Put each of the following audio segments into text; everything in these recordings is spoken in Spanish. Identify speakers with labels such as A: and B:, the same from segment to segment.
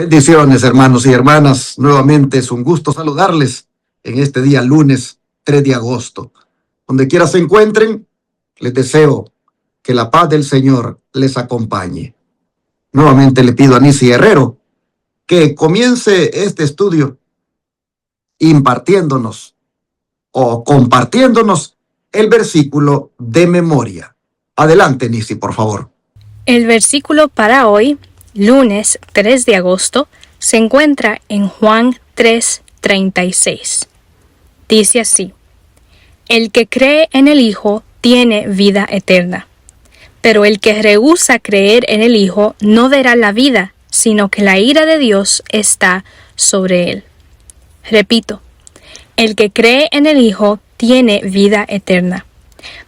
A: Bendiciones, hermanos y hermanas. Nuevamente es un gusto saludarles en este día lunes 3 de agosto. Donde quiera se encuentren, les deseo que la paz del Señor les acompañe. Nuevamente le pido a Nisi Herrero que comience este estudio impartiéndonos o compartiéndonos el versículo de memoria. Adelante, Nisi, por favor.
B: El versículo para hoy, lunes 3 de agosto, se encuentra en Juan 3:36. Dice así: El que cree en el Hijo tiene vida eterna, pero el que rehúsa creer en el Hijo no verá la vida, sino que la ira de Dios está sobre él. Repito, el que cree en el Hijo tiene vida eterna,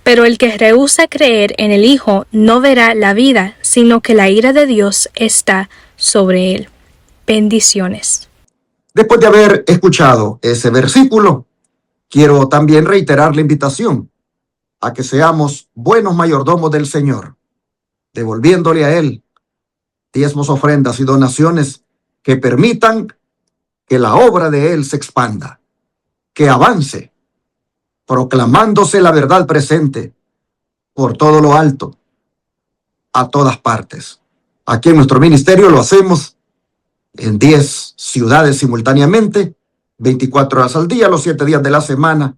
B: pero el que rehúsa creer en el Hijo no verá la vida, sino que la ira de Dios está sobre él. Bendiciones.
A: Después de haber escuchado ese versículo, quiero también reiterar la invitación a que seamos buenos mayordomos del Señor, devolviéndole a Él diezmos, ofrendas y donaciones que permitan que la obra de Él se expanda, que avance, proclamándose la verdad presente por todo lo alto, a todas partes. Aquí en nuestro ministerio lo hacemos en 10 ciudades simultáneamente, 24 horas al día, los 7 días de la semana,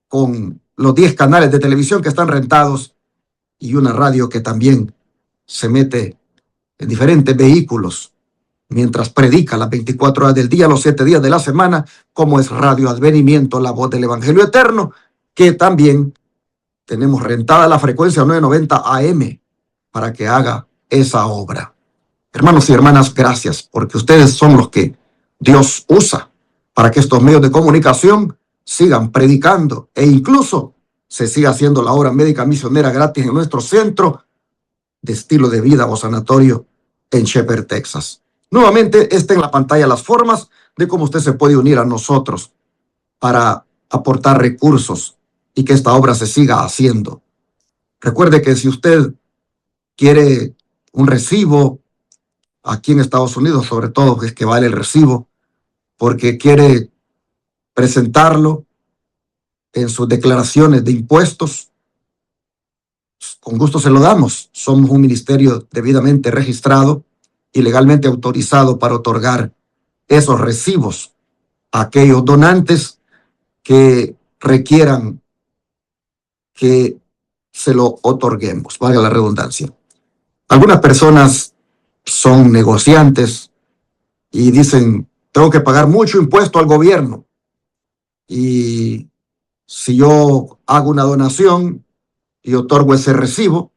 A: con los 10 canales de televisión que están rentados y una radio que también se mete en diferentes vehículos mientras predica las 24 horas del día, los 7 días de la semana, como es Radio Advenimiento, la voz del Evangelio Eterno, que también tenemos rentada la frecuencia 990 AM para que haga esa obra. Hermanos y hermanas, gracias, porque ustedes son los que Dios usa para que estos medios de comunicación sigan predicando e incluso se siga haciendo la obra médica misionera gratis en nuestro centro de estilo de vida o sanatorio en Shepherd, Texas. Nuevamente está en la pantalla las formas de cómo usted se puede unir a nosotros para aportar recursos y que esta obra se siga haciendo. Recuerde que si usted quiere un recibo aquí en Estados Unidos, sobre todo es que vale el recibo, porque quiere presentarlo en sus declaraciones de impuestos, con gusto se lo damos. Somos un ministerio debidamente registrado y legalmente autorizado para otorgar esos recibos a aquellos donantes que requieran que se lo otorguemos, valga la redundancia. Algunas personas son negociantes y dicen, tengo que pagar mucho impuesto al gobierno y si yo hago una donación y otorgo ese recibo,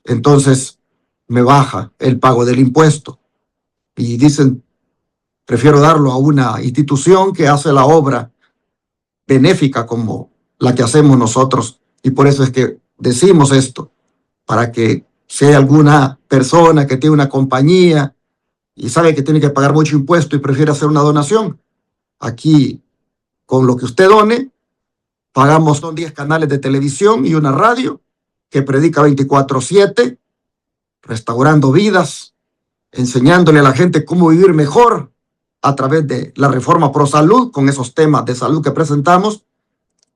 A: entonces me baja el pago del impuesto. Y dicen, prefiero darlo a una institución que hace la obra benéfica como la que hacemos nosotros. Y por eso es que decimos esto, para que si hay alguna persona que tiene una compañía y sabe que tiene que pagar mucho impuesto y prefiere hacer una donación, aquí con lo que usted done, pagamos, son 10 canales de televisión y una radio que predica 24/7, restaurando vidas, enseñándole a la gente cómo vivir mejor a través de la Reforma Pro Salud, con esos temas de salud que presentamos,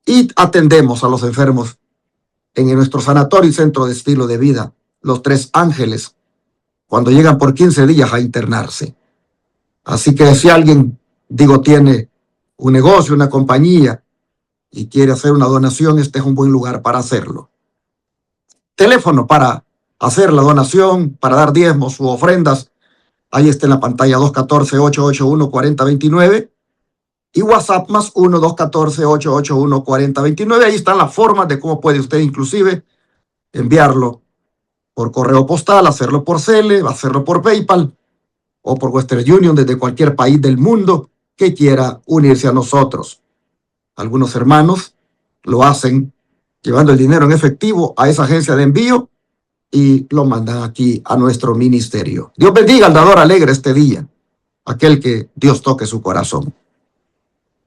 A: y atendemos a los enfermos en nuestro sanatorio y centro de estilo de vida, los Tres Ángeles, cuando llegan por 15 días a internarse. Así que si alguien, tiene un negocio, una compañía, y quiere hacer una donación, este es un buen lugar para hacerlo. Teléfono para hacer la donación, para dar diezmos u ofrendas, ahí está en la pantalla, 214-881-4029, y WhatsApp más 1-214-881-4029. Ahí están las formas de cómo puede usted inclusive enviarlo por correo postal, hacerlo por Zelle, hacerlo por PayPal o por Western Union desde cualquier país del mundo que quiera unirse a nosotros. Algunos hermanos lo hacen llevando el dinero en efectivo a esa agencia de envío y lo mandan aquí a nuestro ministerio. Dios bendiga al dador alegre este día, aquel que Dios toque su corazón.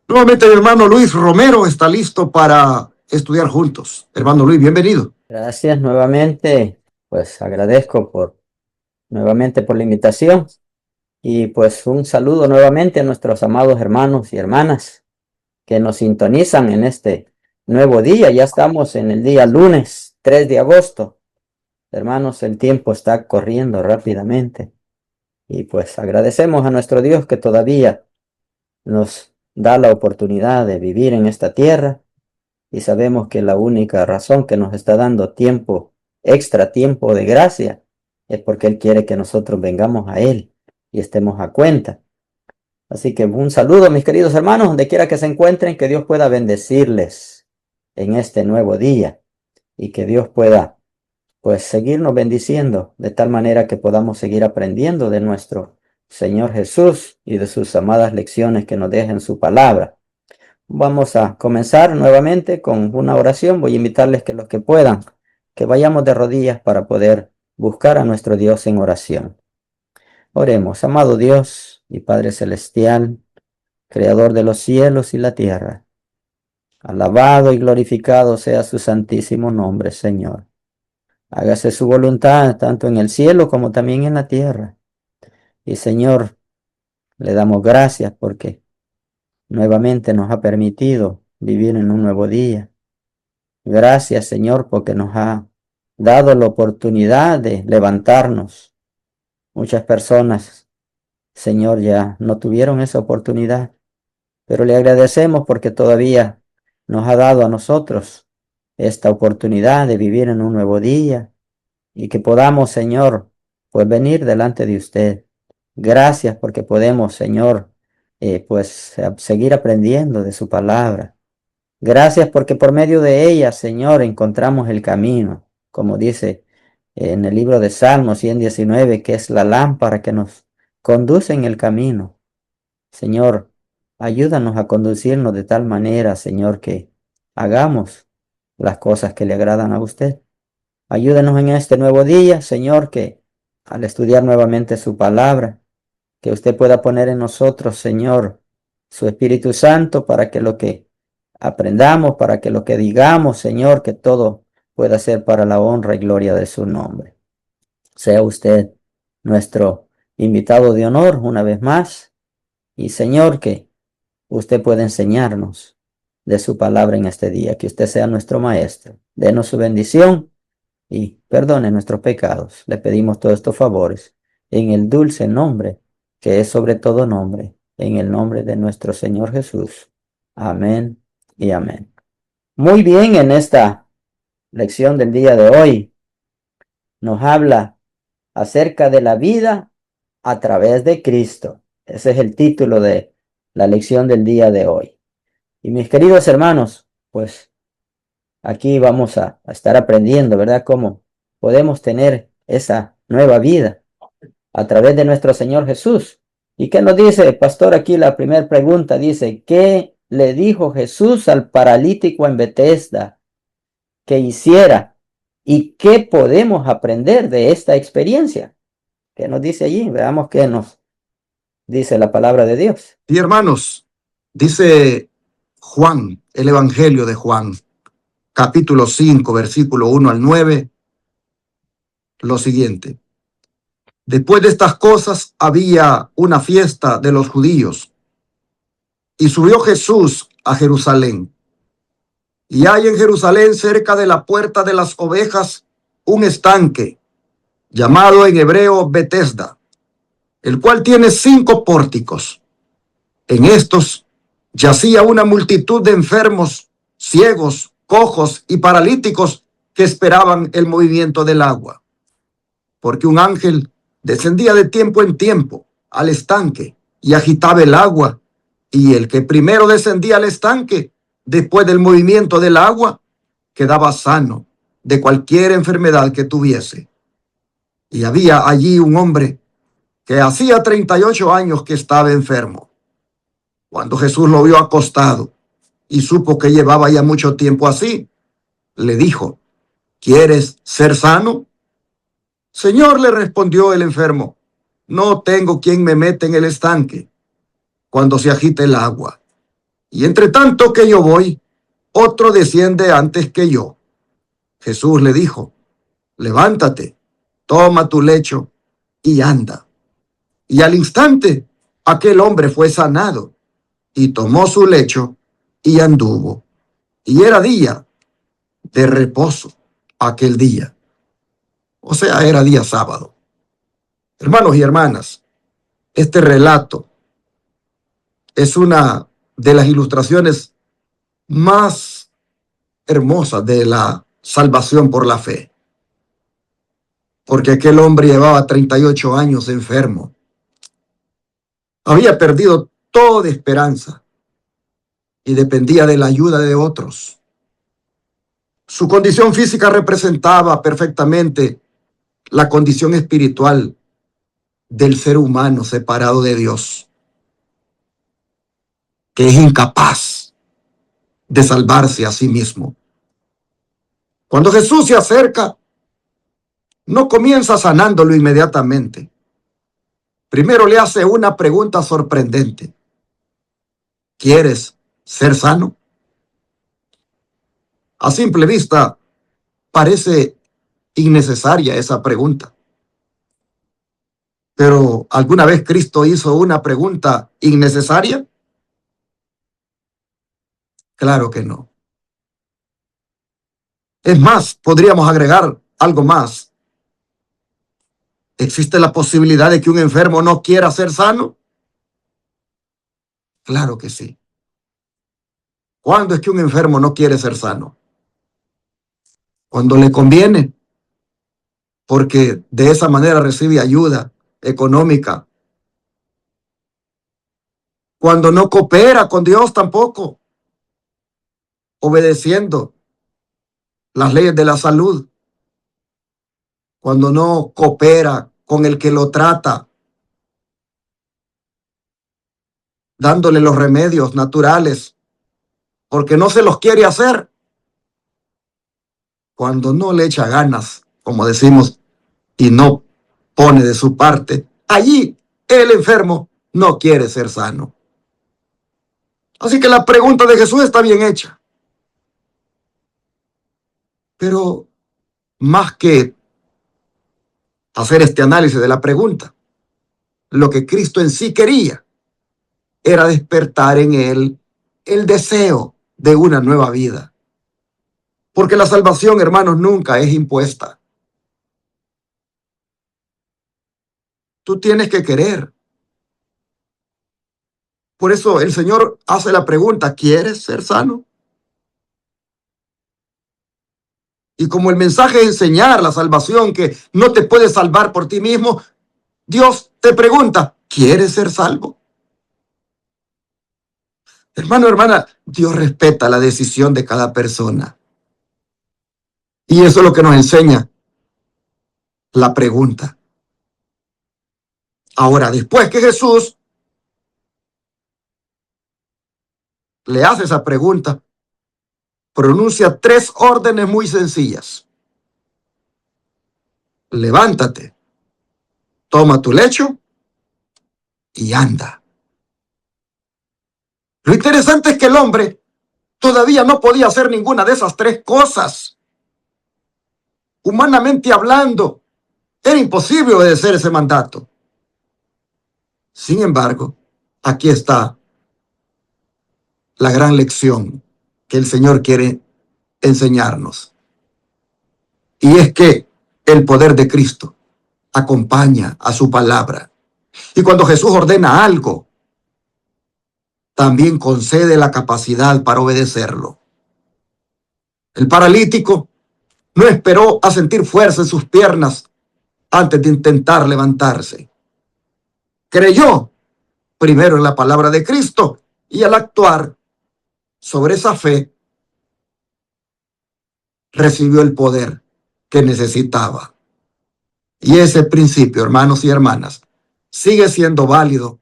A: Nuevamente mi hermano Luis Romero está listo para estudiar juntos. Hermano Luis, bienvenido.
C: Gracias nuevamente, pues agradezco nuevamente por la invitación Y pues un saludo nuevamente a nuestros amados hermanos y hermanas que nos sintonizan en este nuevo día. Ya estamos en el día lunes 3 de agosto. Hermanos, el tiempo está corriendo rápidamente. Y pues agradecemos a nuestro Dios que todavía nos da la oportunidad de vivir en esta tierra. Y sabemos que la única razón que nos está dando tiempo, extra tiempo de gracia, es porque Él quiere que nosotros vengamos a Él y estemos a cuenta. Así que un saludo, mis queridos hermanos, donde quiera que se encuentren, que Dios pueda bendecirles en este nuevo día y que Dios pueda, pues, seguirnos bendiciendo de tal manera que podamos seguir aprendiendo de nuestro Señor Jesús y de sus amadas lecciones que nos deja en su palabra. Vamos a comenzar nuevamente con una oración. Voy a invitarles que los que puedan, que vayamos de rodillas para poder buscar a nuestro Dios en oración. Oremos, amado Dios y Padre Celestial, Creador de los cielos y la tierra. Alabado y glorificado sea su santísimo nombre, Señor. Hágase su voluntad tanto en el cielo como también en la tierra. Y Señor, le damos gracias porque nuevamente nos ha permitido vivir en un nuevo día. Gracias, Señor, porque nos ha dado la oportunidad de levantarnos. Muchas personas, Señor, ya no tuvieron esa oportunidad, pero le agradecemos porque todavía nos ha dado a nosotros esta oportunidad de vivir en un nuevo día y que podamos, Señor, pues venir delante de usted. Gracias porque podemos, Señor, pues seguir aprendiendo de su palabra. Gracias porque por medio de ella, Señor, encontramos el camino, como dice en el libro de Salmos 119, que es la lámpara que nos conduce en el camino. Señor, ayúdanos a conducirnos de tal manera, Señor, que hagamos las cosas que le agradan a usted. Ayúdanos en este nuevo día, Señor, que al estudiar nuevamente su palabra, que usted pueda poner en nosotros, Señor, su Espíritu Santo para que lo que aprendamos, para que lo que digamos, Señor, que todo pueda ser para la honra y gloria de su nombre. Sea usted nuestro invitado de honor una vez más y, Señor, que usted pueda enseñarnos de su palabra en este día, que usted sea nuestro maestro. Denos su bendición y perdone nuestros pecados. Le pedimos todos estos favores en el dulce nombre que es sobre todo nombre, en el nombre de nuestro Señor Jesús. Amén y amén. Muy bien, en esta lección del día de hoy nos habla acerca de la vida a través de Cristo. Ese es el título de la lección del día de hoy. Y mis queridos hermanos, pues aquí vamos a estar aprendiendo, ¿verdad? Cómo podemos tener esa nueva vida a través de nuestro Señor Jesús. ¿Y qué nos dice, pastor? Aquí la primera pregunta dice, ¿qué le dijo Jesús al paralítico en Betesda que hiciera? ¿Y qué podemos aprender de esta experiencia? ¿Qué nos dice allí? Veamos qué nos dice la palabra de Dios.
A: Y hermanos, dice Juan, el Evangelio de Juan, capítulo 5, versículo 1 al 9, lo siguiente. Después de estas cosas había una fiesta de los judíos y subió Jesús a Jerusalén. Y hay en Jerusalén, cerca de la puerta de las ovejas, un estanque llamado en hebreo Betesda, el cual tiene 5 pórticos. En estos yacía una multitud de enfermos, ciegos, cojos y paralíticos que esperaban el movimiento del agua. Porque un ángel descendía de tiempo en tiempo al estanque y agitaba el agua, y el que primero descendía al estanque, después del movimiento del agua, quedaba sano de cualquier enfermedad que tuviese. Y había allí un hombre que hacía 38 años que estaba enfermo. Cuando Jesús lo vio acostado y supo que llevaba ya mucho tiempo así, le dijo, ¿quieres ser sano? Señor, le respondió el enfermo, no tengo quien me meta en el estanque cuando se agite el agua. Y entre tanto que yo voy, otro desciende antes que yo. Jesús le dijo, levántate, toma tu lecho y anda. Y al instante aquel hombre fue sanado y tomó su lecho y anduvo. Y era día de reposo aquel día. O sea, era día sábado. Hermanos y hermanas, este relato es una de las ilustraciones más hermosas de la salvación por la fe. Porque aquel hombre llevaba 38 años enfermo. Había perdido toda esperanza y dependía de la ayuda de otros. Su condición física representaba perfectamente la condición espiritual del ser humano separado de Dios, que es incapaz de salvarse a sí mismo. Cuando Jesús se acerca, no comienza sanándolo inmediatamente. Primero le hace una pregunta sorprendente. ¿Quieres ser sano? A simple vista, parece innecesaria esa pregunta. Pero ¿alguna vez Cristo hizo una pregunta innecesaria? Claro que no. Es más, podríamos agregar algo más. ¿Existe la posibilidad de que un enfermo no quiera ser sano? Claro que sí. ¿Cuándo es que un enfermo no quiere ser sano? Cuando le conviene, porque de esa manera recibe ayuda económica. Cuando no coopera con Dios tampoco, obedeciendo las leyes de la salud. Cuando no coopera con el que lo trata, dándole los remedios naturales, porque no se los quiere hacer. Cuando no le echa ganas, como decimos, y no pone de su parte, allí el enfermo no quiere ser sano. Así que la pregunta de Jesús está bien hecha. Pero más que hacer este análisis de la pregunta, lo que Cristo en sí quería era despertar en él el deseo de una nueva vida. Porque la salvación, hermanos, nunca es impuesta. Tú tienes que querer. Por eso el Señor hace la pregunta, ¿quieres ser sano? Y como el mensaje es enseñar la salvación, que no te puedes salvar por ti mismo, Dios te pregunta, ¿quieres ser salvo? Hermano, hermana, Dios respeta la decisión de cada persona. Y eso es lo que nos enseña la pregunta. Ahora, después que Jesús le hace esa pregunta, pronuncia 3 órdenes muy sencillas. Levántate, toma tu lecho y anda. Lo interesante es que el hombre todavía no podía hacer ninguna de esas 3 cosas. Humanamente hablando, era imposible obedecer ese mandato. Sin embargo, aquí está la gran lección que el Señor quiere enseñarnos. Y es que el poder de Cristo acompaña a su palabra. Y cuando Jesús ordena algo, también concede la capacidad para obedecerlo. El paralítico no esperó a sentir fuerza en sus piernas antes de intentar levantarse. Creyó primero en la palabra de Cristo y al actuar sobre esa fe, recibió el poder que necesitaba. Y ese principio, hermanos y hermanas, sigue siendo válido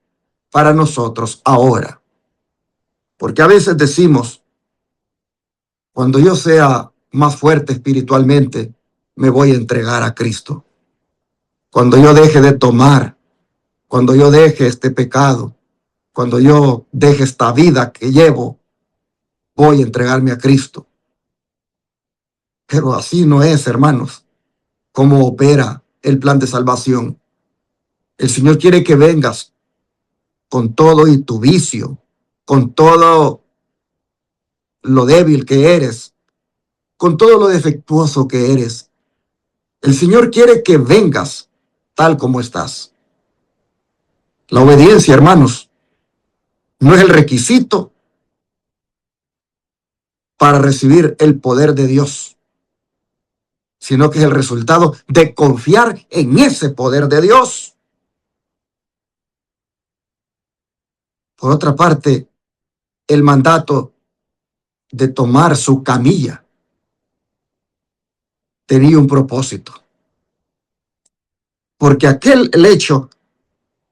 A: para nosotros ahora. Porque a veces decimos, cuando yo sea más fuerte espiritualmente, me voy a entregar a Cristo. Cuando yo deje de tomar, cuando yo deje este pecado, cuando yo deje esta vida que llevo, voy a entregarme a Cristo. Pero así no es, hermanos, cómo opera el plan de salvación. El Señor quiere que vengas con todo y tu vicio, con todo lo débil que eres, con todo lo defectuoso que eres. El Señor quiere que vengas tal como estás. La obediencia, hermanos, no es el requisito para recibir el poder de Dios, sino que es el resultado de confiar en ese poder de Dios. Por otra parte, el mandato de tomar su camilla tenía un propósito, porque el hecho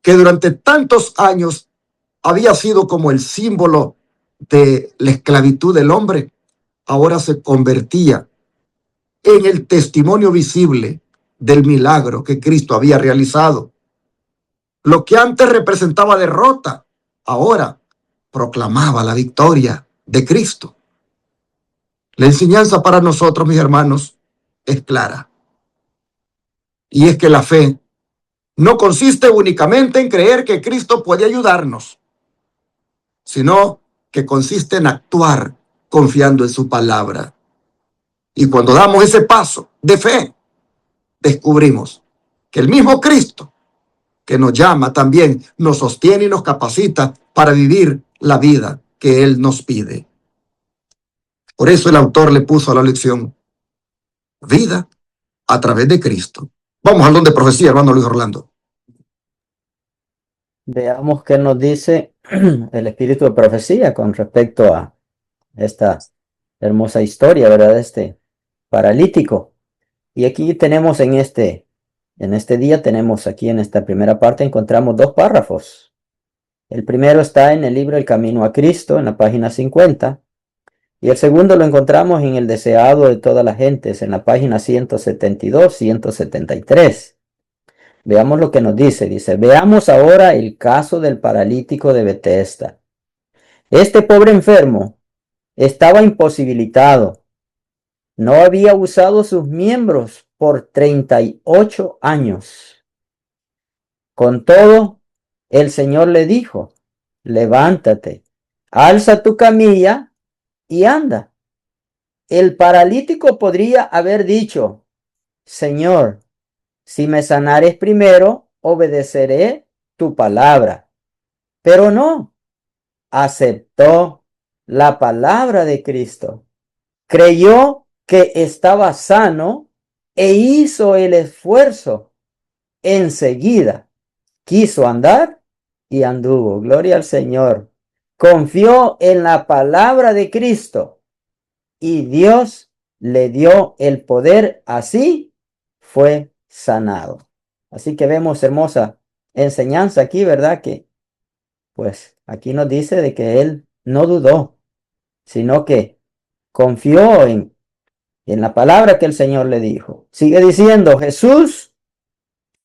A: que durante tantos años había sido como el símbolo de la esclavitud del hombre, ahora se convertía en el testimonio visible del milagro que Cristo había realizado. Lo que antes representaba derrota, ahora proclamaba la victoria de Cristo. La enseñanza para nosotros, mis hermanos, es clara. Y es que la fe no consiste únicamente en creer que Cristo puede ayudarnos, sino que consiste en actuar confiando en su palabra. Y cuando damos ese paso de fe, descubrimos que el mismo Cristo que nos llama también nos sostiene y nos capacita para vivir la vida que Él nos pide. Por eso el autor le puso a la lección vida a través de Cristo. Vamos al don de profecía, hermano Luis Orlando.
C: Veamos qué nos dice el espíritu de profecía con respecto a esta hermosa historia, ¿verdad? De este paralítico. Y aquí tenemos en este día, tenemos aquí en esta primera parte, encontramos dos párrafos. El primero está en el libro El Camino a Cristo, en la página 50. Y el segundo lo encontramos en El Deseado de todas las gentes, en la página 172, 173. Veamos lo que nos dice. Dice, veamos ahora el caso del paralítico de Betesda. Este pobre enfermo estaba imposibilitado. No había usado sus miembros por 38 años. Con todo, el Señor le dijo, levántate, alza tu camilla y anda. El paralítico podría haber dicho, Señor, si me sanares primero, obedeceré tu palabra. Pero no, aceptó la palabra de Cristo. Creyó que estaba sano e hizo el esfuerzo. Enseguida quiso andar y anduvo. Gloria al Señor. Confió en la palabra de Cristo y Dios le dio el poder. Así fue sanado. Así que vemos hermosa enseñanza aquí, ¿verdad? Que pues aquí nos dice de que él no dudó, sino que confió en la palabra que el Señor le dijo. Sigue diciendo, Jesús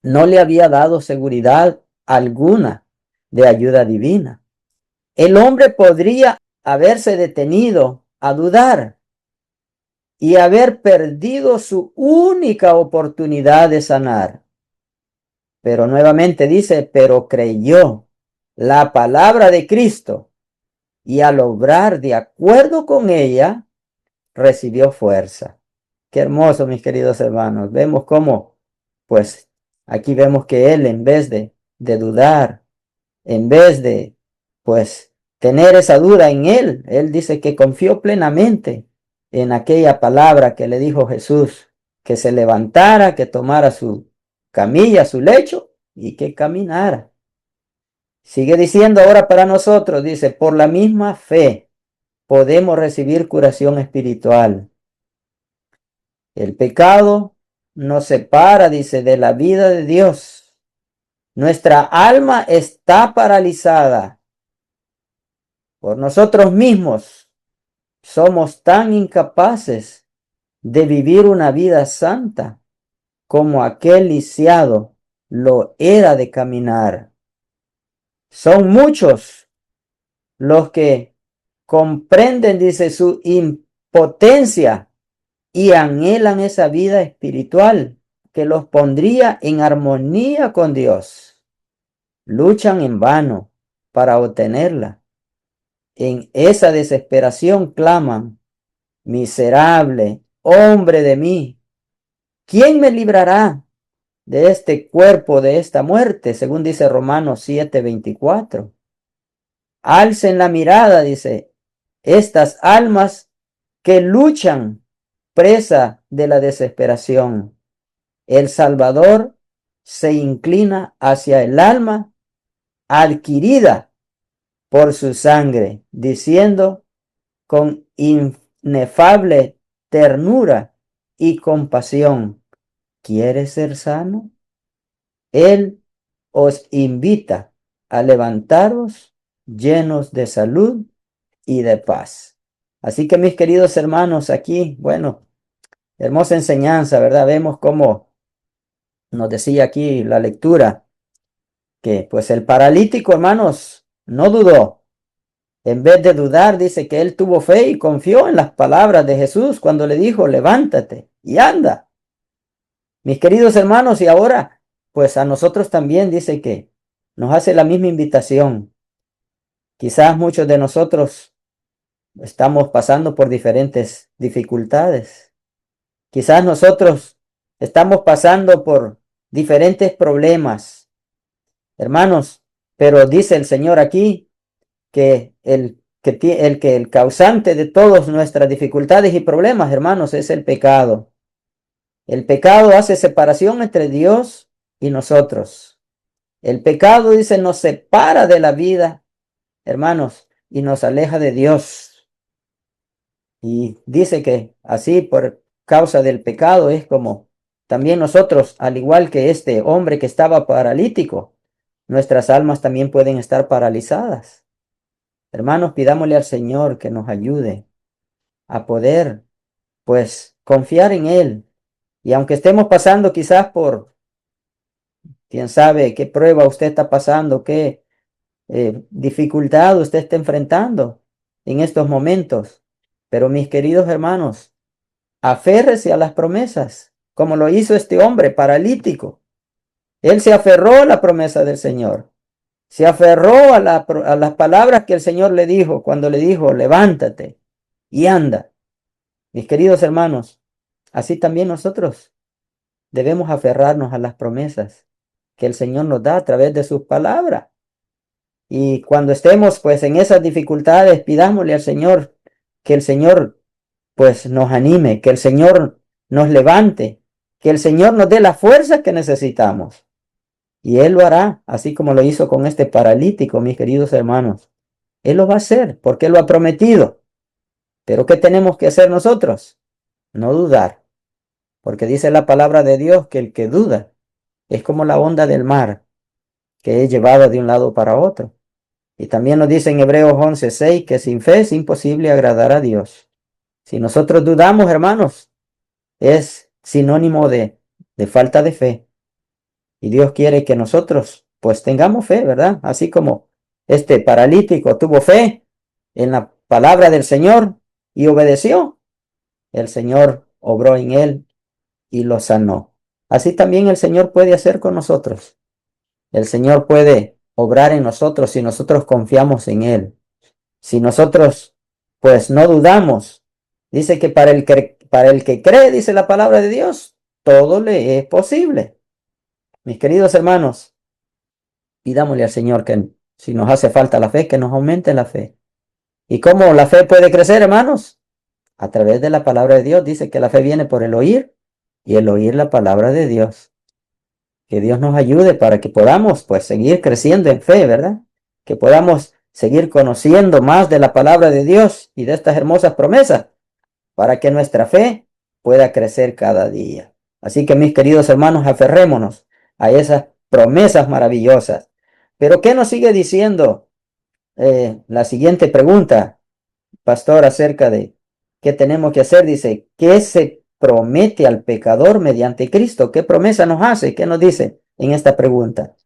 C: no le había dado seguridad alguna de ayuda divina. El hombre podría haberse detenido a dudar y haber perdido su única oportunidad de sanar. Pero nuevamente dice, pero creyó la palabra de Cristo y al obrar de acuerdo con ella, recibió fuerza. Qué hermoso, mis queridos hermanos. Vemos cómo, pues, aquí vemos que él, en vez de dudar, en vez de, pues, tener esa duda en él dice que confió plenamente en aquella palabra que le dijo Jesús, que se levantara, que tomara su camilla, su lecho y que caminara. Sigue diciendo ahora para nosotros, dice, por la misma fe podemos recibir curación espiritual. El pecado nos separa, dice, de la vida de Dios. Nuestra alma está paralizada por nosotros mismos. Somos tan incapaces de vivir una vida santa como aquel lisiado lo era de caminar. Son muchos los que comprenden, dice, su impotencia y anhelan esa vida espiritual que los pondría en armonía con Dios. luchan en vano para obtenerla. En esa desesperación claman: miserable hombre de mí, ¿quién me librará de este cuerpo, de esta muerte? Según dice Romanos 7:24. Alcen la mirada, dice, estas almas que luchan, presa de la desesperación. El Salvador se inclina hacia el alma adquirida por su sangre, diciendo con inefable ternura y compasión: ¿quieres ser sano? Él os invita a levantaros llenos de salud y de paz. Así que, mis queridos hermanos, aquí, bueno, hermosa enseñanza, ¿verdad? Vemos cómo nos decía aquí la lectura que pues el paralítico, hermanos, no dudó. En vez de dudar, dice que él tuvo fe y confió en las palabras de Jesús cuando le dijo: levántate y anda. Mis queridos hermanos, y ahora, pues a nosotros también dice que nos hace la misma invitación. Quizás muchos de nosotros estamos pasando por diferentes dificultades. Quizás nosotros estamos pasando por diferentes problemas, hermanos, pero dice el Señor aquí que el causante de todas nuestras dificultades y problemas, hermanos, es el pecado. El pecado hace separación entre Dios y nosotros. El pecado, dice, nos separa de la vida, hermanos, y nos aleja de Dios. Y dice que así, por causa del pecado, es como también nosotros, al igual que este hombre que estaba paralítico, nuestras almas también pueden estar paralizadas. Hermanos, pidámosle al Señor que nos ayude a poder, pues, confiar en Él. Y aunque estemos pasando quizás por, quién sabe qué prueba usted está pasando, qué dificultad usted está enfrentando en estos momentos. Pero mis queridos hermanos, aférrese a las promesas, como lo hizo este hombre paralítico. Él se aferró a la promesa del Señor. Se aferró a las palabras que el Señor le dijo cuando le dijo: levántate y anda. Mis queridos hermanos, así también nosotros debemos aferrarnos a las promesas que el Señor nos da a través de sus palabras. Y cuando estemos pues en esas dificultades, pidámosle al Señor que el Señor pues nos anime, que el Señor nos levante, que el Señor nos dé la fuerza que necesitamos. Y Él lo hará, así como lo hizo con este paralítico, mis queridos hermanos. Él lo va a hacer porque Él lo ha prometido. Pero ¿qué tenemos que hacer nosotros? No dudar, porque dice la palabra de Dios que el que duda es como la onda del mar, que es llevada de un lado para otro. Y también nos dice en Hebreos 11:6 que sin fe es imposible agradar a Dios. Si nosotros dudamos, hermanos, es sinónimo de falta de fe. Y Dios quiere que nosotros pues tengamos fe, ¿verdad? Así como este paralítico tuvo fe en la palabra del Señor y obedeció, el Señor obró en él y lo sanó. Así también el Señor puede hacer con nosotros. El Señor puede obrar en nosotros si nosotros confiamos en Él. Si nosotros pues no dudamos. Dice que para el que cree, dice la palabra de Dios, todo le es posible. Mis queridos hermanos, pidámosle al Señor que si nos hace falta la fe, que nos aumente la fe. ¿Y cómo la fe puede crecer, hermanos? A través de la palabra de Dios. Dice que la fe viene por el oír y el oír la palabra de Dios. Que Dios nos ayude para que podamos pues seguir creciendo en fe, ¿verdad? Que podamos seguir conociendo más de la palabra de Dios y de estas hermosas promesas para que nuestra fe pueda crecer cada día. Así que, mis queridos hermanos, aferrémonos a esas promesas maravillosas. Pero ¿qué nos sigue diciendo la siguiente pregunta, pastor, acerca de qué tenemos que hacer? Dice, ¿qué se promete al pecador mediante Cristo? ¿Qué promesa nos hace? ¿Qué nos dice en esta pregunta?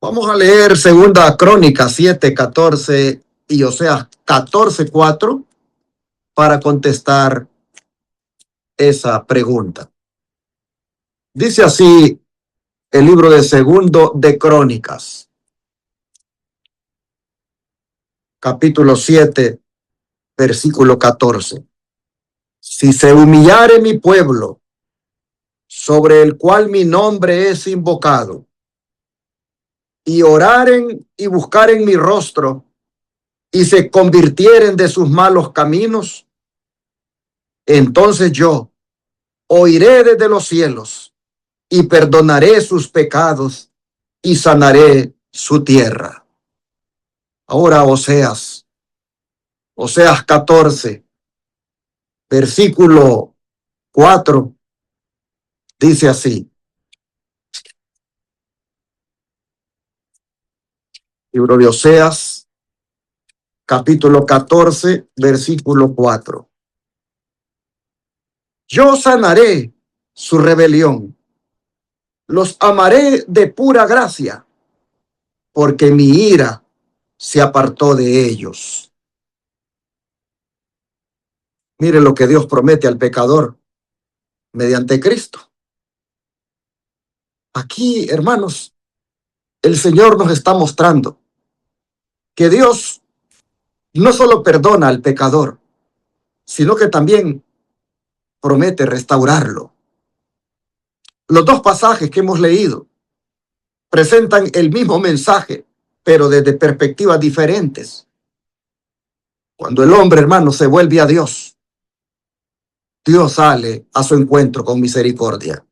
A: Vamos a leer Segunda Crónica 7:14 y Oseas 14:4 para contestar esa pregunta. Dice así el libro de Segundo de Crónicas. capítulo 7, versículo 14. Si se humillare mi pueblo, sobre el cual mi nombre es invocado, y oraren y buscaren mi rostro, y se convirtieren de sus malos caminos, entonces yo oiré desde los cielos, y perdonaré sus pecados, y sanaré su tierra. Ahora Oseas 14, versículo 4, dice así. Libro de Oseas, capítulo 14, versículo 4. Yo sanaré su rebelión, los amaré de pura gracia, porque mi ira se apartó de ellos. Mire lo que Dios promete al pecador mediante Cristo. Aquí, hermanos, el Señor nos está mostrando que Dios no solo perdona al pecador, sino que también promete restaurarlo. Los dos pasajes que hemos leído presentan el mismo mensaje, pero desde perspectivas diferentes. Cuando el hombre, hermano, se vuelve a Dios, Dios sale a su encuentro con misericordia.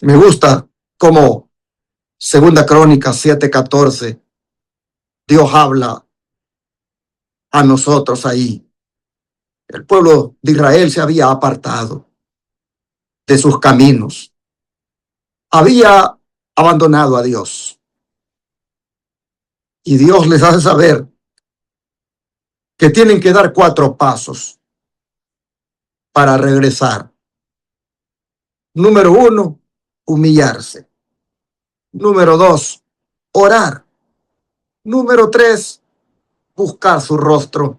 A: Me gusta cómo Segunda Crónicas 7:14, Dios habla a nosotros ahí. El pueblo de Israel se había apartado de sus caminos, había abandonado a Dios. Y Dios les hace saber que tienen que dar 4 pasos para regresar. Número 1, humillarse. Número 2, orar. Número 3, buscar su rostro.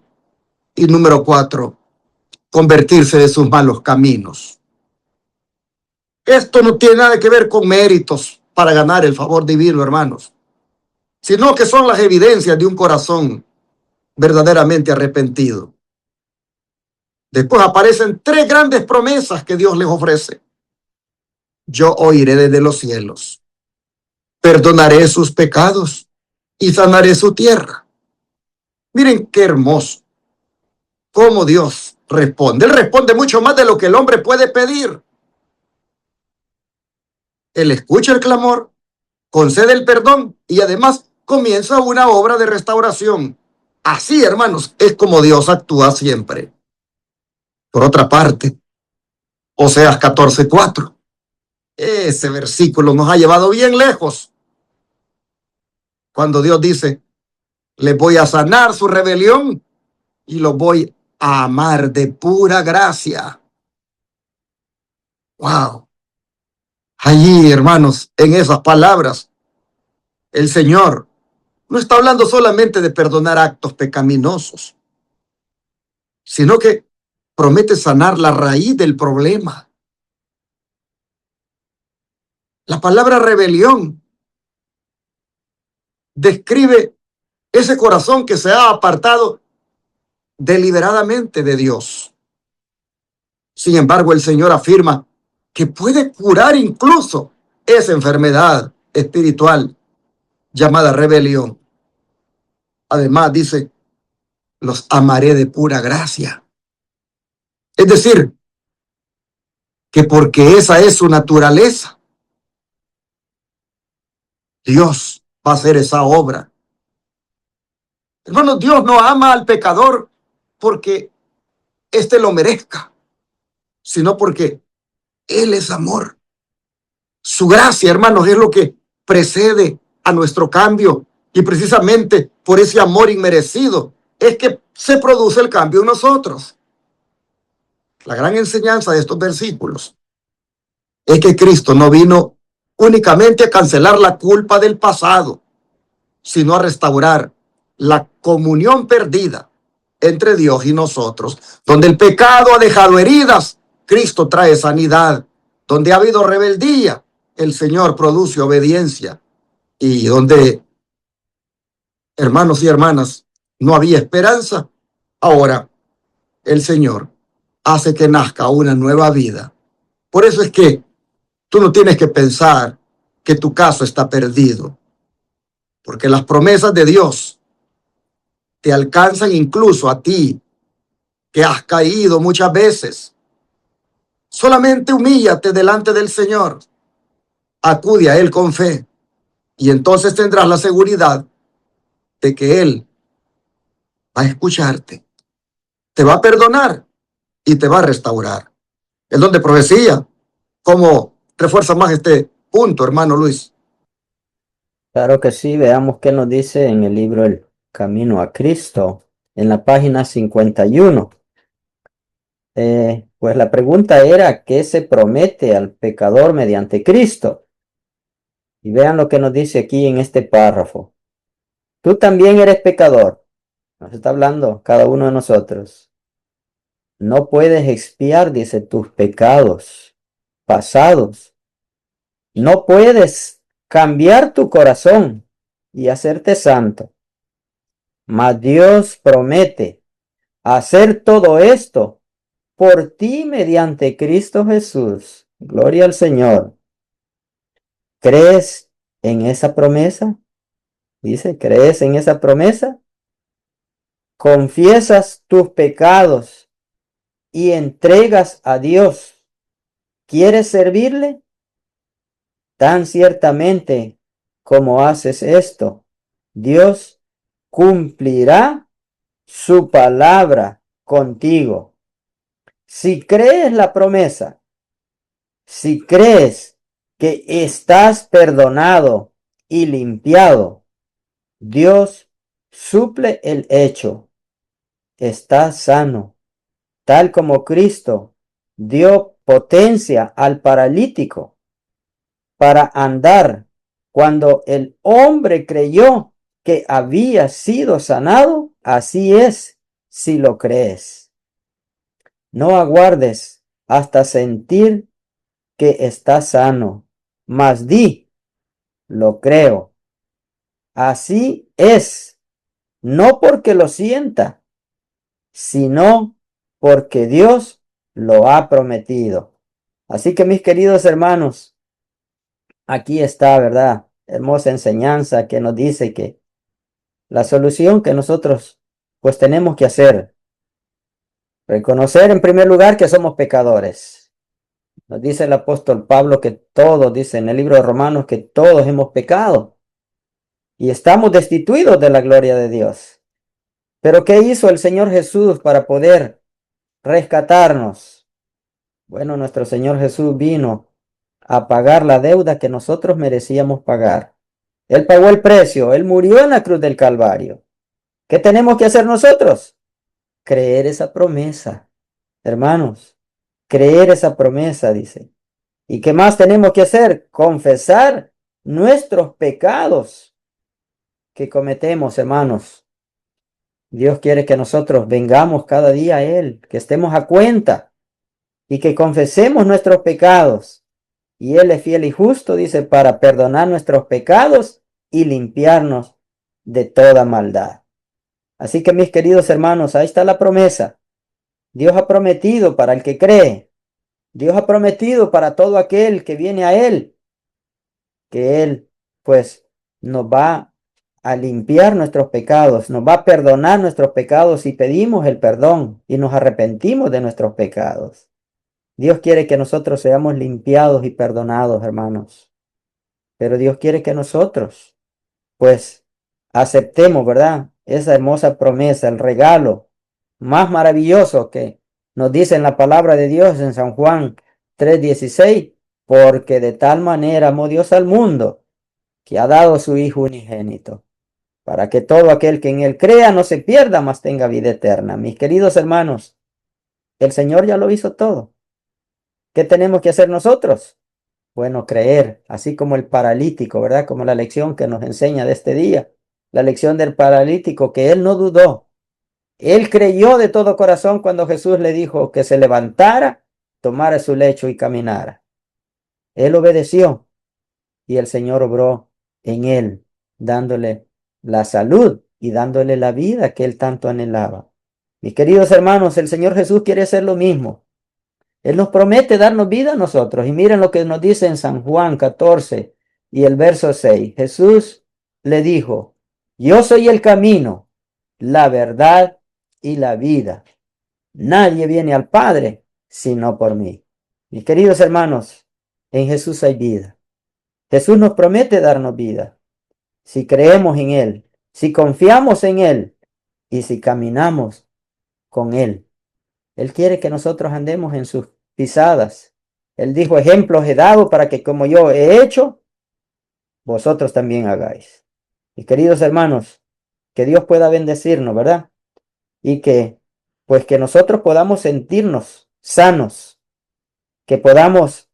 A: Y número 4, convertirse de sus malos caminos. Esto no tiene nada que ver con méritos para ganar el favor divino, hermanos, sino que son las evidencias de un corazón verdaderamente arrepentido. Después aparecen 3 grandes promesas que Dios les ofrece. Yo oiré desde los cielos, perdonaré sus pecados y sanaré su tierra. Miren qué hermoso cómo Dios responde. Él responde mucho más de lo que el hombre puede pedir. Él escucha el clamor, concede el perdón y además comienza una obra de restauración. Así, hermanos, es como Dios actúa siempre. Por otra parte, Oseas 14:4. Ese versículo nos ha llevado bien lejos. Cuando Dios dice, les voy a sanar su rebelión y los voy a amar de pura gracia. Wow. Allí, hermanos, en esas palabras, el Señor no está hablando solamente de perdonar actos pecaminosos, sino que promete sanar la raíz del problema. La palabra rebelión describe ese corazón que se ha apartado deliberadamente de Dios. Sin embargo, el Señor afirma que puede curar incluso esa enfermedad espiritual llamada rebelión. Además, dice, los amaré de pura gracia. Es decir, que porque esa es su naturaleza, Dios va a hacer esa obra. Hermanos, Dios no ama al pecador porque éste lo merezca, sino porque Él es amor. Su gracia, hermanos, es lo que precede a nuestro cambio. Y precisamente por ese amor inmerecido es que se produce el cambio en nosotros. La gran enseñanza de estos versículos es que Cristo no vino únicamente a cancelar la culpa del pasado, sino a restaurar la comunión perdida entre Dios y nosotros. Donde el pecado ha dejado heridas, Cristo trae sanidad. Donde ha habido rebeldía, el Señor produce obediencia. Y donde hermanos y hermanas, no había esperanza. Ahora el Señor hace que nazca una nueva vida. Por eso es que tú no tienes que pensar que tu caso está perdido, porque las promesas de Dios te alcanzan incluso a ti, que has caído muchas veces. Solamente humíllate delante del Señor, acude a Él con fe, y entonces tendrás la seguridad de que Él va a escucharte, te va a perdonar y te va a restaurar. El don de profecía, ¿cómo refuerza más este punto, hermano Luis?
C: Claro que sí, veamos qué nos dice en el libro El Camino a Cristo, en la página 51. Pues la pregunta era, ¿qué se promete al pecador mediante Cristo? Y vean lo que nos dice aquí en este párrafo. Tú también eres pecador. Nos está hablando cada uno de nosotros. No puedes expiar, dice, tus pecados pasados. No puedes cambiar tu corazón y hacerte santo. Mas Dios promete hacer todo esto por ti mediante Cristo Jesús. Gloria al Señor. ¿Crees en esa promesa? Dice, ¿crees en esa promesa? Confiesas tus pecados y entregas a Dios. ¿Quieres servirle? Tan ciertamente como haces esto, Dios cumplirá su palabra contigo. Si crees la promesa, si crees que estás perdonado y limpiado, Dios suple el hecho. Estás sano, tal como Cristo dio potencia al paralítico para andar cuando el hombre creyó que había sido sanado. Así es, si lo crees. No aguardes hasta sentir que estás sano, mas di, lo creo. Así es, no porque lo sienta, sino porque Dios lo ha prometido. Así que mis queridos hermanos, aquí está, ¿verdad? Hermosa enseñanza que nos dice que la solución que nosotros pues tenemos que hacer, reconocer en primer lugar que somos pecadores. Nos dice el apóstol Pablo que todos, dice en el libro de Romanos, que todos hemos pecado y estamos destituidos de la gloria de Dios. Pero ¿qué hizo el Señor Jesús para poder rescatarnos? Bueno, nuestro Señor Jesús vino a pagar la deuda que nosotros merecíamos pagar. Él pagó el precio, Él murió en la cruz del Calvario. ¿Qué tenemos que hacer nosotros? Creer esa promesa, hermanos, creer esa promesa, dice. ¿Y qué más tenemos que hacer? Confesar nuestros pecados que cometemos, hermanos. Dios quiere que nosotros vengamos cada día a Él, que estemos a cuenta y que confesemos nuestros pecados. Y Él es fiel y justo, dice, para perdonar nuestros pecados y limpiarnos de toda maldad. Así que mis queridos hermanos, ahí está la promesa. Dios ha prometido para el que cree. Dios ha prometido para todo aquel que viene a Él, que Él pues nos va a limpiar nuestros pecados, nos va a perdonar nuestros pecados si pedimos el perdón y nos arrepentimos de nuestros pecados. Dios quiere que nosotros seamos limpiados y perdonados, hermanos. Pero Dios quiere que nosotros pues aceptemos, ¿verdad? Esa hermosa promesa, el regalo más maravilloso que nos dice en la palabra de Dios en San Juan 3:16, porque de tal manera amó Dios al mundo que ha dado su Hijo unigénito, para que todo aquel que en él crea no se pierda, mas tenga vida eterna. Mis queridos hermanos, el Señor ya lo hizo todo. ¿Qué tenemos que hacer nosotros? Bueno, creer, así como el paralítico, ¿verdad? Como la lección que nos enseña de este día. La lección del paralítico, que él no dudó. Él creyó de todo corazón cuando Jesús le dijo que se levantara, tomara su lecho y caminara. Él obedeció y el Señor obró en él, dándole la salud y dándole la vida que él tanto anhelaba. Mis queridos hermanos, el Señor Jesús quiere hacer lo mismo. Él nos promete darnos vida a nosotros. Y miren lo que nos dice en San Juan 14 y el verso 6. Jesús le dijo, yo soy el camino, la verdad y la vida. Nadie viene al Padre sino por mí. Mis queridos hermanos, en Jesús hay vida. Jesús nos promete darnos vida. Si creemos en Él, si confiamos en Él y si caminamos con Él. Él quiere que nosotros andemos en sus pisadas. Él dijo, ejemplos he dado para que como yo he hecho, vosotros también hagáis. Mis queridos hermanos, que Dios pueda bendecirnos, ¿verdad? Y pues que nosotros podamos sentirnos sanos, que podamos,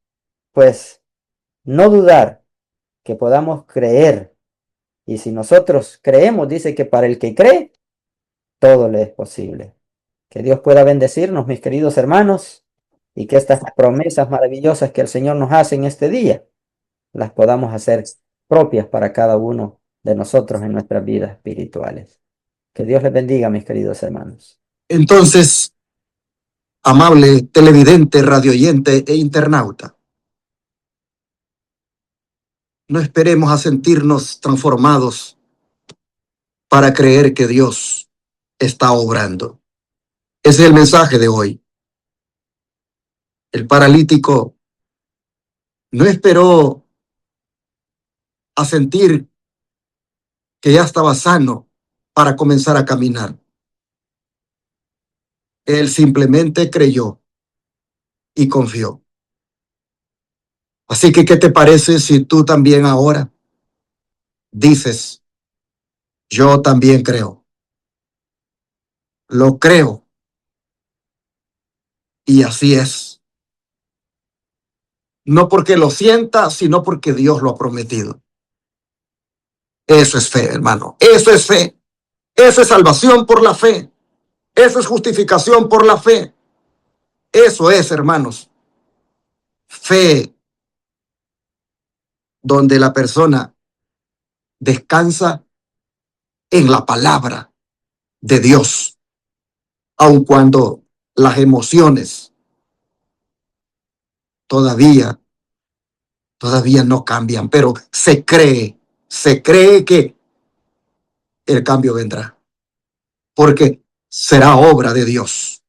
C: pues, no dudar, que podamos creer. Y si nosotros creemos, dice que para el que cree, todo le es posible. Que Dios pueda bendecirnos, mis queridos hermanos, y que estas promesas maravillosas que el Señor nos hace en este día, las podamos hacer propias para cada uno de nosotros en nuestras vidas espirituales. Que Dios les bendiga, mis queridos hermanos.
A: Entonces, amable televidente, radioyente e internauta, no esperemos a sentirnos transformados para creer que Dios está obrando. Ese es el mensaje de hoy. El paralítico no esperó a sentir que ya estaba sano para comenzar a caminar. Él simplemente creyó y confió. Así que, ¿qué te parece si tú también ahora dices, yo también creo? Lo creo. Y así es. No porque lo sienta, sino porque Dios lo ha prometido. Eso es fe, hermano. Eso es fe. Eso es salvación por la fe. Eso es justificación por la fe. Eso es, hermanos, fe donde la persona descansa en la palabra de Dios, aun cuando las emociones todavía no cambian, pero se cree que el cambio vendrá, porque será obra de Dios.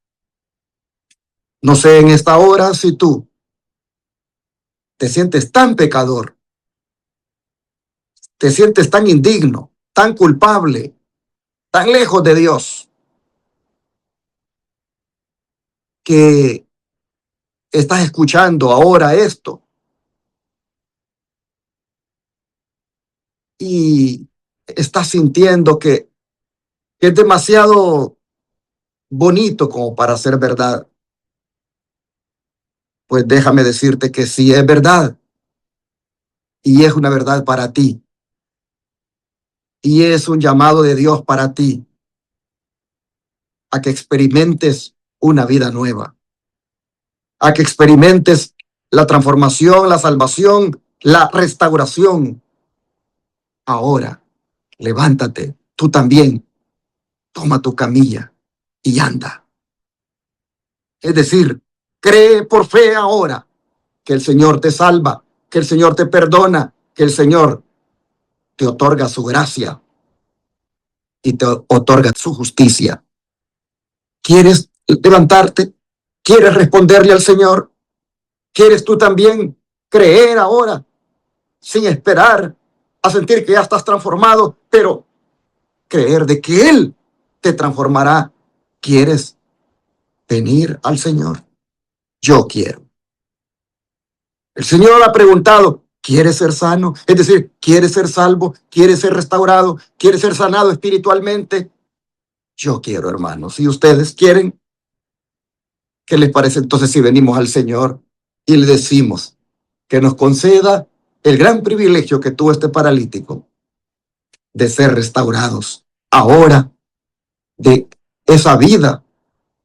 A: No sé en esta hora si tú te sientes tan pecador, te sientes tan indigno, tan culpable, tan lejos de Dios, que estás escuchando ahora esto y estás sintiendo que es demasiado bonito como para ser verdad. Pues déjame decirte que sí es verdad, y es una verdad para ti, y es un llamado de Dios para ti a que experimentes una vida nueva, a que experimentes la transformación, la salvación, la restauración. Ahora, levántate, tú también, toma tu camilla y anda. Es decir, cree por fe ahora que el Señor te salva, que el Señor te perdona, que el Señor te otorga su gracia y te otorga su justicia. ¿Quieres levantarte? ¿Quieres responderle al Señor? ¿Quieres tú también creer ahora sin esperar a sentir que ya estás transformado, pero creer de que Él te transformará? ¿Quieres venir al Señor? Yo quiero. El Señor ha preguntado, ¿quieres ser sano? Es decir, ¿quieres ser salvo? ¿Quieres ser restaurado? ¿Quieres ser sanado espiritualmente? Yo quiero, hermanos. Si ustedes quieren, ¿qué les parece entonces si venimos al Señor y le decimos que nos conceda el gran privilegio que tuvo este paralítico de ser restaurados ahora de esa vida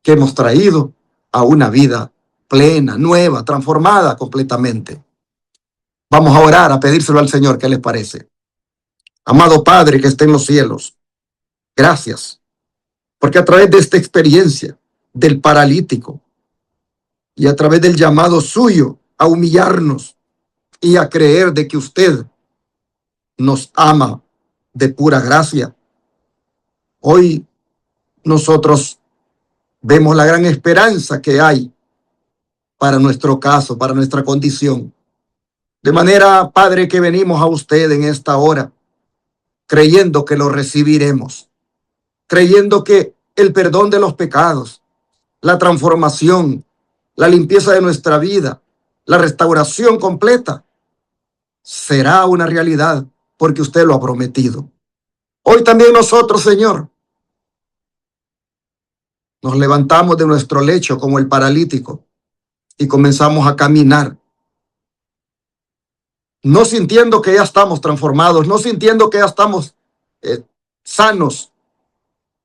A: que hemos traído a una vida plena, nueva, transformada completamente? Vamos a orar, a pedírselo al Señor. ¿Qué les parece? Amado Padre que está en los cielos, Gracias, porque a través de esta experiencia del paralítico y a través del llamado suyo a humillarnos y a creer de que usted nos ama de pura gracia, hoy nosotros vemos la gran esperanza que hay para nuestro caso, para nuestra condición. De manera, Padre, que venimos a usted en esta hora, creyendo que lo recibiremos, creyendo que el perdón de los pecados, la transformación, la limpieza de nuestra vida, la restauración completa, será una realidad porque usted lo ha prometido. Hoy también nosotros, Señor, nos levantamos de nuestro lecho como el paralítico y comenzamos a caminar, no sintiendo que ya estamos transformados, no sintiendo que ya estamos sanos,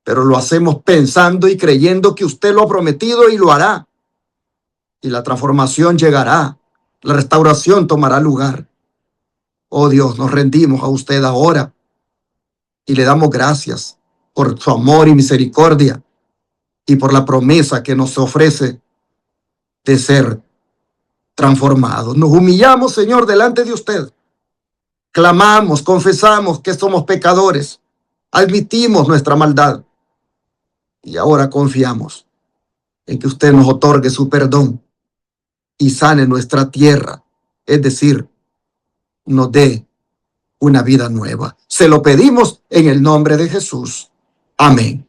A: pero lo hacemos pensando y creyendo que usted lo ha prometido y lo hará. Y la transformación llegará, la restauración tomará lugar. Oh Dios, nos rendimos a usted ahora y le damos gracias por su amor y misericordia y por la promesa que nos ofrece de ser transformados. Nos humillamos, Señor, delante de usted. Clamamos, confesamos que somos pecadores, admitimos nuestra maldad y ahora confiamos en que usted nos otorgue su perdón y sane nuestra tierra, es decir, nos dé una vida nueva. Se lo pedimos en el nombre de Jesús. Amén.